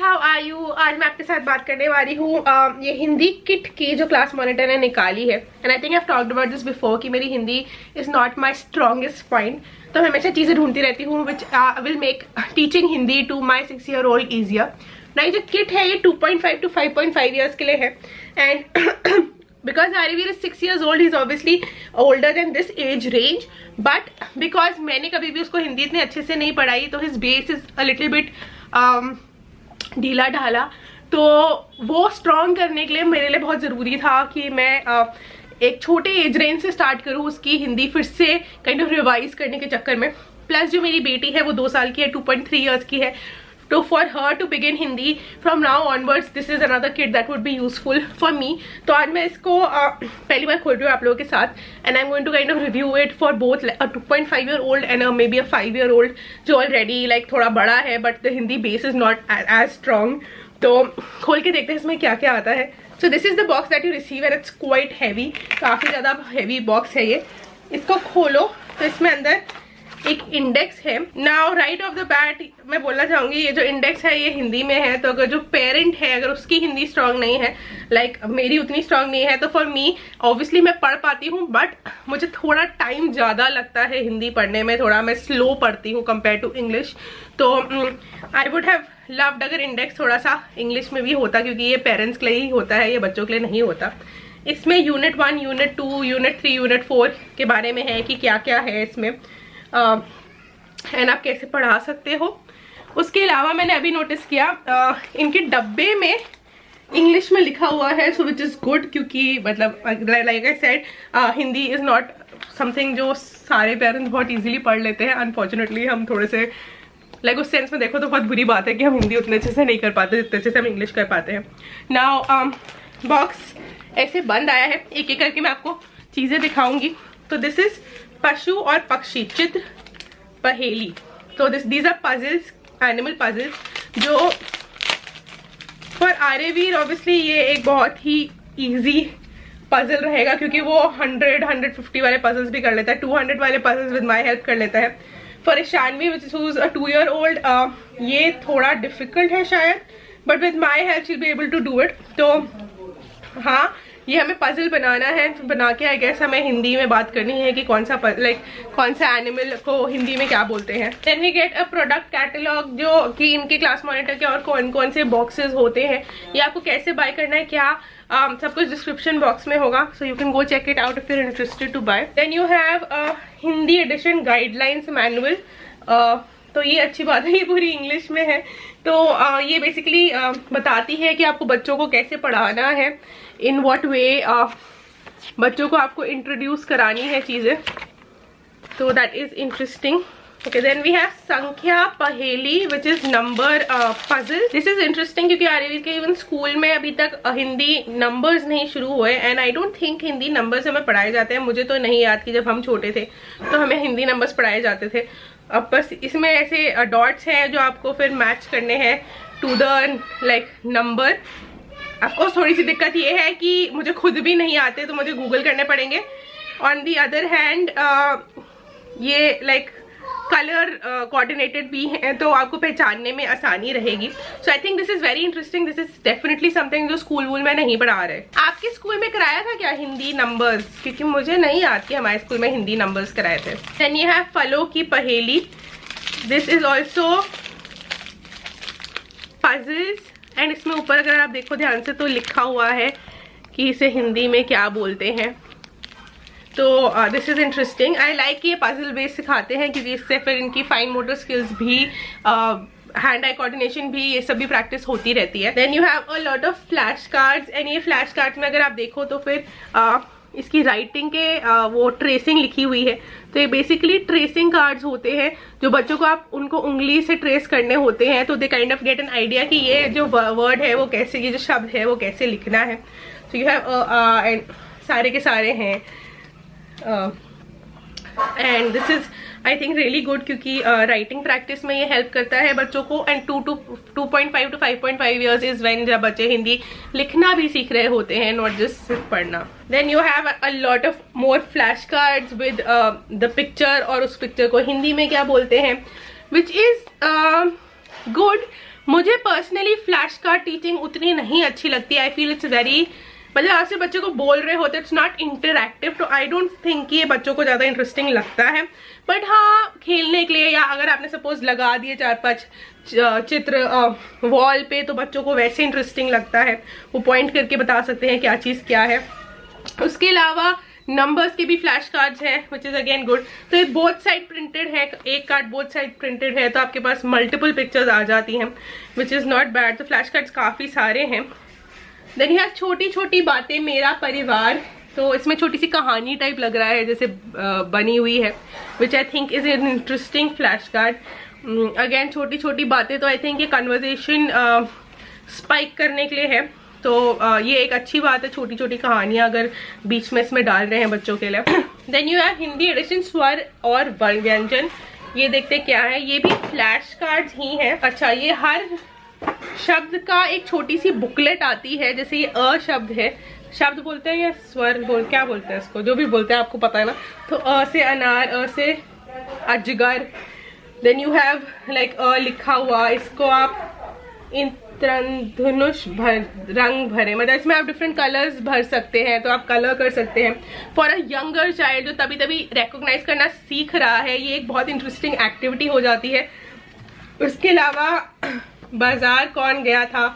How are you. आज मैं आपके साथ बात करने वाली हूँ ये हिंदी किट की जो क्लास मॉनिटर ने निकाली है। And I think I have talked about this before कि मेरी Hindi is not my strongest point, तो मैं हमेशा चीज़ें ढूंढती रहती हूँ which will make teaching Hindi to my 6 year old easier. ना ये जो किट है ये 2.5 to 5.5 years के लिए है। And because Arivir is 6 years old, he is obviously older than this age range, but because मैंने कभी भी उसको हिंदी इतने अच्छे से नहीं पढ़ाई तो his base is a little bit ढीला ढाला, तो वो स्ट्रॉन्ग करने के लिए मेरे लिए बहुत ज़रूरी था कि मैं एक छोटे एज रेंज से स्टार्ट करूँ उसकी हिंदी फिर से काइंड ऑफ रिवाइज करने के चक्कर में। प्लस जो मेरी बेटी है वो 2 साल की है, 2.3 years की है, तो for her to begin Hindi from now onwards this is another kit that would be useful for me. तो आज मैं इसको पहली बार खोल रही हूँ आप लोगों के साथ, and I am going to kind of review it for both a 2.5 year old and maybe a 5 year old जो ऑलरेडी लाइक थोड़ा बड़ा है but the Hindi base is not as strong. तो खोल के देखते हैं इसमें क्या क्या आता है। So this is the box that you receive and it's quite heavy, काफ़ी ज़्यादा हैवी बॉक्स है ये। इसको खोलो तो इसमें अंदर एक इंडेक्स है। Now right of the bat मैं बोलना चाहूंगी ये जो इंडेक्स है ये हिंदी में है, तो अगर जो पेरेंट है अगर उसकी हिंदी स्ट्रांग नहीं है, लाइक मेरी उतनी स्ट्रांग नहीं है, तो फॉर मी ऑब्वियसली मैं पढ़ पाती हूँ बट मुझे थोड़ा टाइम ज़्यादा लगता है हिंदी पढ़ने में, थोड़ा मैं स्लो पढ़ती हूँ कंपेयर टू इंग्लिश। तो आई वुड हैव लव्ड अगर इंडेक्स थोड़ा सा इंग्लिश में भी होता, क्योंकि ये पेरेंट्स के लिए ही होता है, ये बच्चों के लिए नहीं होता। इसमें यूनिट 1, यूनिट 2, यूनिट 3, यूनिट 4 के बारे में है कि क्या क्या है इसमें एंड आप कैसे पढ़ा सकते हो। उसके अलावा मैंने अभी नोटिस किया इनके डब्बे में इंग्लिश में लिखा हुआ है, सो विच इज़ गुड, क्योंकि मतलब like I said Hindi is not something जो सारे पेरेंट्स बहुत इजीली पढ़ लेते हैं। अनफॉर्चुनेटली हम थोड़े से लाइक उस सेंस में देखो तो बहुत बुरी बात है कि हम हिंदी उतने अच्छे से नहीं कर पाते जितने अच्छे से हम इंग्लिश कर पाते हैं। नाउ बॉक्स ऐसे बंद आया है, एक एक करके मैं आपको चीज़ें दिखाऊंगी। तो दिस इज पशु और पक्षी चित्र पहेली। तो these are puzzles, animal puzzles जो फॉर आर्यवीर ऑब्वियसली ये एक बहुत ही इजी पजल रहेगा, क्योंकि वो 100-150 वाले पजल्स भी कर लेता है, 200 वाले पजल्स विद माय हेल्प कर लेता है। For Ishanvi which is a 2 year old ये थोड़ा डिफिकल्ट है शायद, but with my help she will be able to do it. तो हाँ, ये हमें पजल बनाना है, तो बना के आई गेस हमें हिंदी में बात करनी है कि कौन सा कौन सा एनिमल को हिंदी में क्या बोलते हैं। Then we get a product catalogue जो कि इनके क्लास मॉनिटर के और कौन कौन से बॉक्सेस होते हैं, ये आपको कैसे बाय करना है क्या सब कुछ डिस्क्रिप्शन बॉक्स में होगा, so you can go check it out if you are interested to buy. Then you have Hindi edition guidelines manual. तो ये अच्छी बात है, ये पूरी इंग्लिश में है। तो ये बेसिकली बताती है कि आपको बच्चों को कैसे पढ़ाना है, इन व्हाट वे बच्चों को आपको इंट्रोड्यूस करानी है चीज़ें, तो that is interesting. Okay, then we have संख्या पहेली which is number puzzle. This is interesting क्योंकि आर्यवीर के इवन स्कूल में अभी तक हिंदी नंबर्स नहीं शुरू हुए, and I don't think Hindi numbers हमें पढ़ाए जाते हैं। मुझे तो नहीं याद कि जब हम छोटे थे तो हमें हिंदी नंबर्स पढ़ाए जाते थे। अब बस इसमें ऐसे डॉट्स हैं जो आपको फिर मैच करने हैं to the like number. Of course थोड़ी सी दिक्कत ये है कि मुझे खुद भी नहीं आते तो मुझे गूगल करने पड़ेंगे। ऑन दी अदर हैंड ये लाइक कलर कोऑर्डिनेटेड भी हैं, तो आपको पहचानने में आसानी रहेगी। So I think this is very interesting, this is definitely something जो स्कूल वूल में नहीं पढ़ा रहे। आपके स्कूल में कराया था क्या हिंदी नंबर्स? क्योंकि मुझे नहीं याद कि हमारे स्कूल में हिंदी नंबर्स कराए थे। देन ये है फलों की पहेली। This is also puzzles, and इसमें ऊपर अगर आप देखो ध्यान से तो लिखा हुआ है कि इसे हिंदी में क्या बोलते हैं। तो this is interesting, I like ये पजल बेस सिखाते हैं, क्योंकि इससे फिर इनकी फाइन मोटर स्किल्स भी हैंड आई कोऑर्डिनेशन भी ये सब भी प्रैक्टिस होती रहती है। Then you have a lot of flash cards, and ये फ्लैश कार्ड्स में अगर आप देखो तो फिर इसकी राइटिंग के वो ट्रेसिंग लिखी हुई है। तो ये बेसिकली ट्रेसिंग कार्ड्स होते हैं जो बच्चों को आप उनको उंगली से ट्रेस करने होते हैं, तो they kind of get an idea कि ये जो वर्ड है वो कैसे, ये जो शब्द है वो कैसे लिखना है। सो यू हैव एंड सारे के सारे हैं, and this is I think really good, क्योंकि राइटिंग प्रैक्टिस में ये हेल्प करता है बच्चों को। And 2.5 to 5.5 years is when जब बच्चे हिंदी लिखना भी सीख रहे होते हैं, नॉट जस्ट सिर्फ पढ़ना। Then you have a lot of more flash cards with the picture, और उस पिक्चर को हिंदी में क्या बोलते हैं, विच इज गुड, मुझे पर्सनली फ्लैश कार्ड टीचिंग उतनी नहीं अच्छी लगती। आई फील इट्स वेरी, मतलब आप से बच्चों को बोल रहे होते, इट्स नॉट इंटरैक्टिव, तो आई डोंट थिंक ये बच्चों को ज़्यादा इंटरेस्टिंग लगता है। बट हाँ, खेलने के लिए, या अगर आपने सपोज लगा दिए 4-5 चित्र वॉल पे, तो बच्चों को वैसे इंटरेस्टिंग लगता है, वो पॉइंट करके बता सकते हैं क्या चीज़ क्या है। उसके अलावा नंबर्स के भी फ्लैश कार्ड्स हैं, विच इज़ अगेन गुड। तो ये बोथ साइड प्रिंटेड है, एक कार्ड बोथ साइड प्रिंटेड है, तो आपके पास मल्टीपल पिक्चर्स आ जाती हैं, विच इज़ नॉट बैड। तो फ्लैश कार्ड्स काफ़ी सारे हैं। देन यहाँ छोटी छोटी बातें, मेरा परिवार, तो इसमें छोटी सी कहानी टाइप लग रहा है जैसे बनी हुई है, which I think is an interesting flash card. Again छोटी छोटी बातें, तो आई थिंक ये कन्वर्सेशन स्पाइक करने के लिए है, तो ये एक अच्छी बात है, छोटी छोटी कहानियां अगर बीच में इसमें डाल रहे हैं बच्चों के लिए। Then you have Hindi edition स्वर और व्यंजन, ये देखते क्या है, ये भी फ्लैश कार्ड्स ही है। अच्छा, ये हर शब्द का एक छोटी सी बुकलेट आती है, जैसे ये अ शब्द है, शब्द बोलते हैं या स्वर क्या बोलते हैं इसको, जो भी बोलते हैं आपको पता है ना। तो अ से अनार, अ से अजगर। Then you have like a लिखा हुआ, इसको आप इंद्रधनुष रंग भरे, मतलब इसमें आप डिफरेंट कलर्स भर सकते हैं, तो आप कलर कर सकते हैं। फॉर अ यंगर चाइल्ड जो तभी तभी रिकॉग्नाइज करना सीख रहा है, ये एक बहुत इंटरेस्टिंग एक्टिविटी हो जाती है। उसके अलावा बाजार कौन गया था,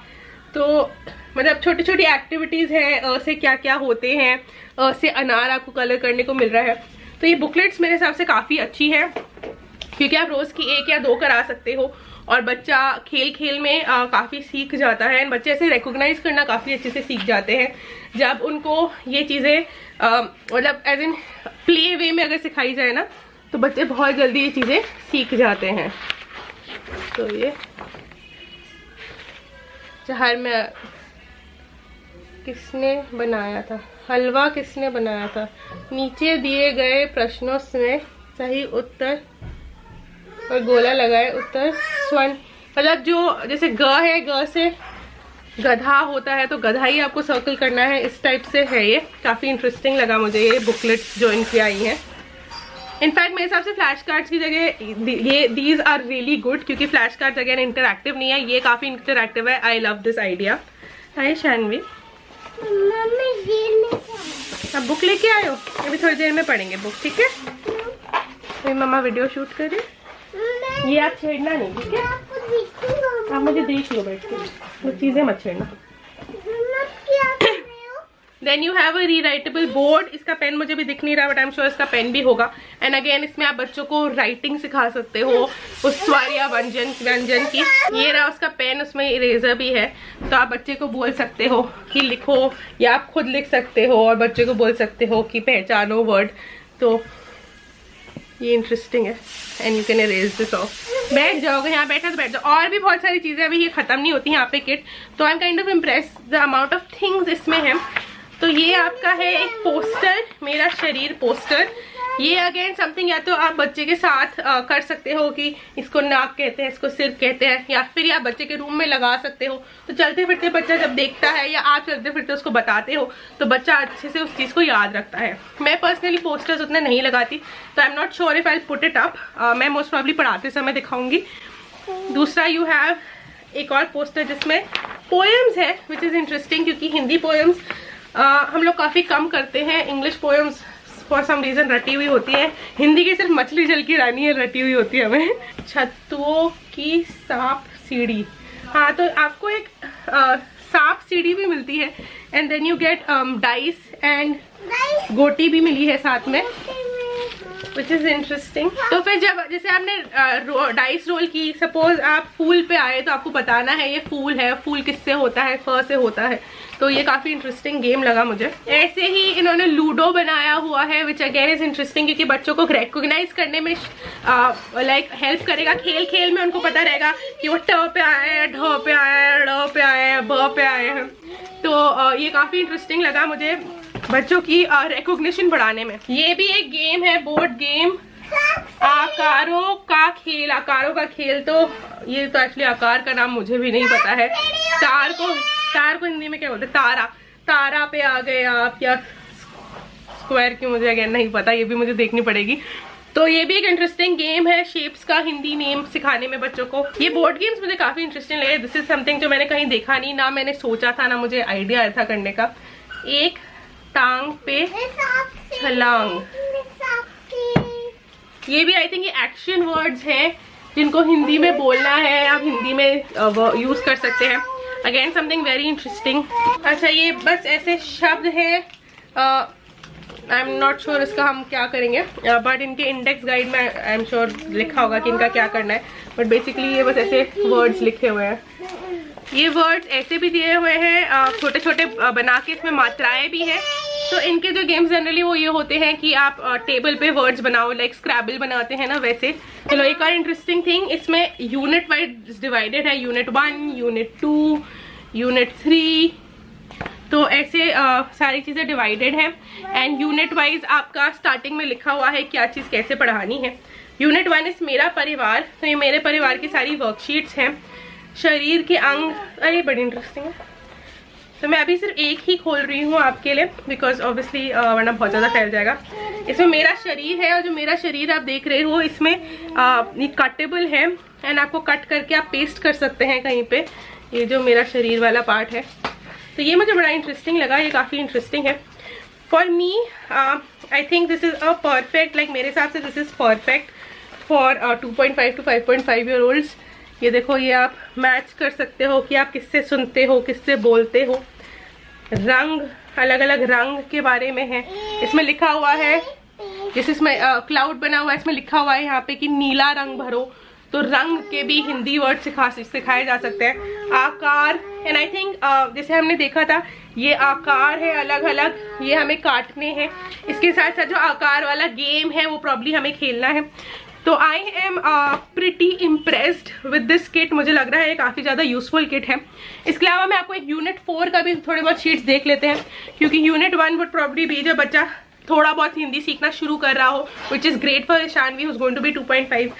तो मतलब छोटी छोटी एक्टिविटीज हैं, अ से क्या क्या होते हैं, अ से अनार आपको कलर करने को मिल रहा है। तो ये बुकलेट्स मेरे हिसाब से काफ़ी अच्छी है, क्योंकि आप रोज़ की 1 या 2 करा सकते हो, और बच्चा खेल खेल में काफ़ी सीख जाता है। बच्चे ऐसे रिकॉग्नाइज करना काफ़ी अच्छे से सीख जाते हैं जब उनको ये चीज़ें मतलब एज इन प्ले वे में अगर सिखाई जाए ना, तो बच्चे बहुत जल्दी ये चीज़ें सीख जाते हैं। तो ये चाहर में किसने बनाया था, हलवा किसने बनाया था, नीचे दिए गए प्रश्नों में सही उत्तर और गोला लगाए उत्तर स्वर्ण, मतलब जो जैसे ग है, ग से गधा होता है, तो गधा ही आपको सर्कल करना है, इस टाइप से है। ये काफ़ी इंटरेस्टिंग लगा मुझे ये बुकलेट्स जो इनकी आई हैं। इनफैक्ट मेरे हिसाब से फ्लैश कार्ड्स की जगह ये दीज आर रियली गुड, क्योंकि फ्लैश कार्ड्स अगेन इंटरैक्टिव नहीं है, ये काफ़ी इंटरैक्टिव है। I love this idea. Hi Shanvi, अब बुक लेके आए हो, अभी थोड़ी देर में पढ़ेंगे बुक, ठीक है? मेरी मम्मा वीडियो शूट कर रही, ये आप छेड़ना नहीं, ठीक है? आप मुझे देख लो बैठ के, वो चीज़ें मत छेड़ना। Then you have a rewritable board, इसका पेन मुझे भी दिख नहीं रहा, बट आई एम श्योर इसका पेन भी होगा। एंड अगेन इसमें आप बच्चों को राइटिंग सिखा सकते हो, उस स्वर या व्यंजन की। ये रहा उसका पेन, उसमें इरेजर भी है, तो आप बच्चे को बोल सकते हो कि लिखो, या आप खुद लिख सकते हो और बच्चे को बोल सकते हो कि पहचानो वर्ड। तो ये इंटरेस्टिंग है। And you can erase this of. बैठ जाओगे, यहाँ बैठा तो बैठ जाओ। और भी बहुत सारी चीज़ें अभी ये ख़त्म नहीं होती यहाँ पे किट, तो I am kind of impress the amount of things इसमें है। तो ये आपका है एक पोस्टर, मेरा शरीर पोस्टर। ये अगेन समथिंग या तो आप बच्चे के साथ कर सकते हो कि इसको नाक कहते हैं, इसको सिर कहते हैं, या फिर आप बच्चे के रूम में लगा सकते हो। तो चलते फिरते बच्चा जब देखता है या आप चलते फिरते उसको बताते हो, तो बच्चा अच्छे से उस चीज़ को याद रखता है। मैं पर्सनली पोस्टर्स उतने नहीं लगाती, तो I am not sure if I put it up. मैं मोस्ट प्रॉब्ली पढ़ाते समय दिखाऊंगी। दूसरा यू हैव एक और पोस्टर जिसमें पोएम्स है, विच इज़ इंटरेस्टिंग, क्योंकि हिंदी पोएम्स हम लोग काफ़ी कम करते हैं। English poems for some reason रटी हुई होती है, हिंदी की सिर्फ मछली जल की रानी है रटी हुई होती है हमें। छत्तुओं की सांप सीढ़ी, हाँ, तो आपको एक सांप सीढ़ी भी मिलती है। And then you get dice and गोटी भी मिली है साथ में, विच इज़ इंटरेस्टिंग। तो फिर जब जैसे आपने डाइस रोल की, सपोज आप फूल पे आए, तो आपको बताना है ये फूल है, फूल किससे होता है, फ से होता है। तो ये काफ़ी इंटरेस्टिंग गेम लगा मुझे। ऐसे ही इन्होंने लूडो बनाया हुआ है, विच अगेन इज इंटरेस्टिंग, क्योंकि बच्चों को रिकॉग्नाइज करने में लाइक हेल्प करेगा। खेल खेल में उनको पता रहेगा कि वो ट पे आए हैं, ढ पे आए हैं, ड़ पे आए हैं, ब पे आए हैं। तो ये काफ़ी इंटरेस्टिंग लगा मुझे बच्चों की रिकॉग्निशन बढ़ाने में। ये भी एक गेम है, बोर्ड गेम, आकारों का खेल। आकारों का खेल, तो ये तो एक्चुअली आकार का नाम मुझे भी नहीं पता है। स्टार को हिंदी में क्या बोलते हैं, तारा। तारा पे आ गए आप, या स्क्वायर की मुझे अगेन नहीं पता, ये भी मुझे देखनी पड़ेगी। तो ये भी एक इंटरेस्टिंग गेम है, शेप्स का हिंदी नेम सिखाने में बच्चों को। ये बोर्ड गेम्स मुझे काफी इंटरेस्टिंग लगे। दिस इज समथिंग जो मैंने कहीं देखा नहीं, ना मैंने सोचा था, ना मुझे आइडिया आया था करने का। एक टांग पे छलांग, ये भी आई थिंक ये एक्शन वर्ड्स हैं जिनको हिंदी में बोलना है, आप हिंदी में यूज कर सकते हैं। Again something very interesting. अच्छा, ये बस ऐसे शब्द हैं, आई एम नॉट श्योर इसका हम क्या करेंगे, बट इनके इंडेक्स गाइड में आई एम श्योर लिखा होगा कि इनका क्या करना है। बट बेसिकली ये बस ऐसे वर्ड्स लिखे हुए हैं। ये वर्ड्स ऐसे भी दिए हुए हैं, छोटे छोटे बना के, इसमें मात्राएं भी हैं। तो इनके जो गेम्स जनरली वो ये होते हैं कि आप टेबल पे वर्ड्स बनाओ, लाइक स्क्रैबल बनाते हैं ना वैसे। चलो, एक और इंटरेस्टिंग थिंग, इसमें यूनिट वाइज डिवाइडेड है, यूनिट 1, यूनिट 2, यूनिट 3। तो ऐसे सारी चीज़ें डिवाइडेड हैं। एंड यूनिट वाइज आपका स्टार्टिंग में लिखा हुआ है क्या चीज़ कैसे पढ़ानी है। यूनिट 1 इस मेरा परिवार, तो ये मेरे परिवार की सारी वर्कशीट्स हैं। शरीर के अंग, अरे बड़ी इंटरेस्टिंग है। तो मैं अभी सिर्फ एक ही खोल रही हूँ आपके लिए, बिकॉज ऑब्वियसली वरना बहुत ज़्यादा फैल जाएगा। इसमें मेरा शरीर है, और जो मेरा शरीर आप देख रहे हो इसमें ये कटेबल है, एंड आपको कट करके आप पेस्ट कर सकते हैं कहीं पे। ये जो मेरा शरीर वाला पार्ट है, तो ये मुझे बड़ा इंटरेस्टिंग लगा, ये काफ़ी इंटरेस्टिंग है। For me I think this is a perfect, like मेरे हिसाब से this is perfect for 2.5 to 5.5 year olds. ये देखो, ये आप मैच कर सकते हो कि आप किससे सुनते हो, किससे बोलते हो। रंग, अलग अलग रंग के बारे में है। इसमें लिखा हुआ है, जैसे इसमें क्लाउड बना हुआ है, इसमें लिखा हुआ है यहाँ पे कि नीला रंग भरो। तो रंग के भी हिंदी वर्ड सिखाए जा सकते हैं। आकार, एंड आई थिंक जैसे हमने देखा था, ये आकार है अलग अलग, ये हमें काटने हैं। इसके साथ साथ जो आकार वाला गेम है वो प्रॉब्ली हमें खेलना है। तो I am pretty impressed with this kit. मुझे लग रहा है ये काफ़ी ज़्यादा यूजफुल किट है। इसके अलावा मैं आपको एक यूनिट 4 का भी थोड़े बहुत शीट्स देख लेते हैं, क्योंकि यूनिट 1 वुड प्रॉब्ली भी जब बच्चा थोड़ा बहुत हिंदी सीखना शुरू कर रहा हो, which is great for Shanvi, who's going to be 2.5,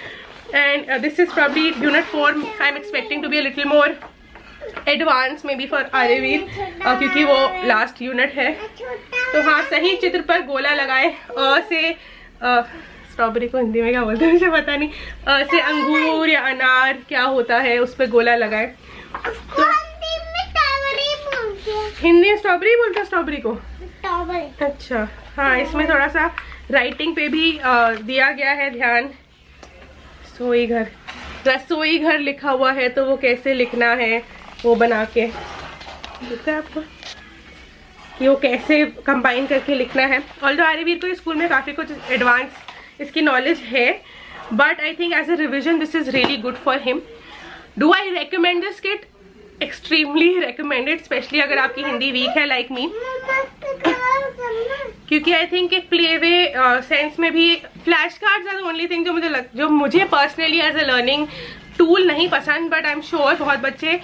and this is probably unit 4. I'm expecting to be a little more advanced maybe for Aryaveer, क्योंकि वो लास्ट यूनिट है। तो हाँ, सही चित्र पर गोला लगाए। से स्ट्रॉबेरी को हिंदी में क्या बोलते हैं मुझे पता नहीं। से अंगूर या अनार क्या होता है, उस पर गोला लगाए। तो हिंदी में स्ट्रॉबेरी बोलते हैं, स्ट्रॉबेरी को। अच्छा, हाँ, इसमें थोड़ा सा राइटिंग पे भी दिया गया है ध्यान। रसोई घर लिखा हुआ है, तो वो कैसे लिखना है वो बना के दिखता है आपको कि वो कैसे कंबाइन करके लिखना है। ऑल्दो आर्यवीर को स्कूल में काफ़ी कुछ एडवांस इसकी नॉलेज है, but I think as a revision this is really good for him. Do I recommend this kit? Extremely recommended, especially अगर आपकी हिंदी वीक है लाइक मी, क्योंकि आई थिंक एक प्ले वे सेंस में भी flash cards are the only thing जो मुझे personally as a learning tool नहीं पसंद, बट आई एम श्योर बहुत बच्चे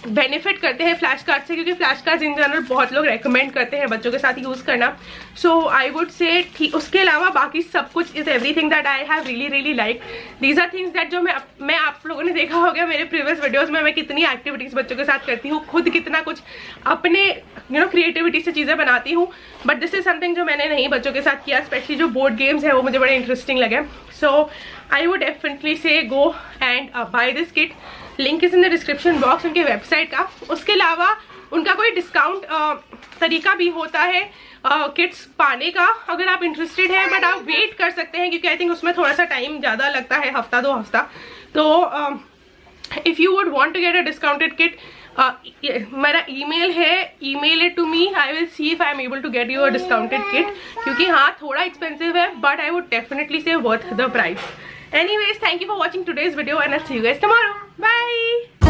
बेनिफिट करते हैं फ्लैश कार्ड से, क्योंकि फ्लैश कार्ड्स इन जनरल बहुत लोग रेकमेंड करते हैं बच्चों के साथ यूज़ करना। सो आई वुड से उसके अलावा बाकी सब कुछ is everything that I have really like. These are things that जो मैं आप लोगों ने देखा होगा मेरे प्रीवियस वीडियोस में, मैं कितनी एक्टिविटीज़ बच्चों के साथ करती हूँ, खुद कितना कुछ अपने क्रिएटिविटी से चीज़ें बनाती हूँ। बट दिस इज समथिंग जो मैंने नहीं बच्चों के साथ किया, स्पेशली जो बोर्ड गेम्स है वो मुझे बड़े इंटरेस्टिंग लगे। सो I would definitely say go and buy this kit. Link is in the description box उनके वेबसाइट का। उसके अलावा उनका कोई डिस्काउंट तरीका भी होता है किट्स पाने का, अगर आप इंटरेस्टेड हैं, बट आप वेट कर सकते हैं, क्योंकि आई थिंक उसमें थोड़ा सा टाइम ज़्यादा लगता है, हफ्ता 2 हफ्ता। तो if you would want to get a discounted kit, मेरा ईमेल है, email it to me, I will see if I am able to get you a discounted kit, क्योंकि हाँ थोड़ा एक्सपेंसिव है, but I would definitely say worth the price. Anyways, thank you for watching today's video, and I'll see you guys tomorrow. Bye.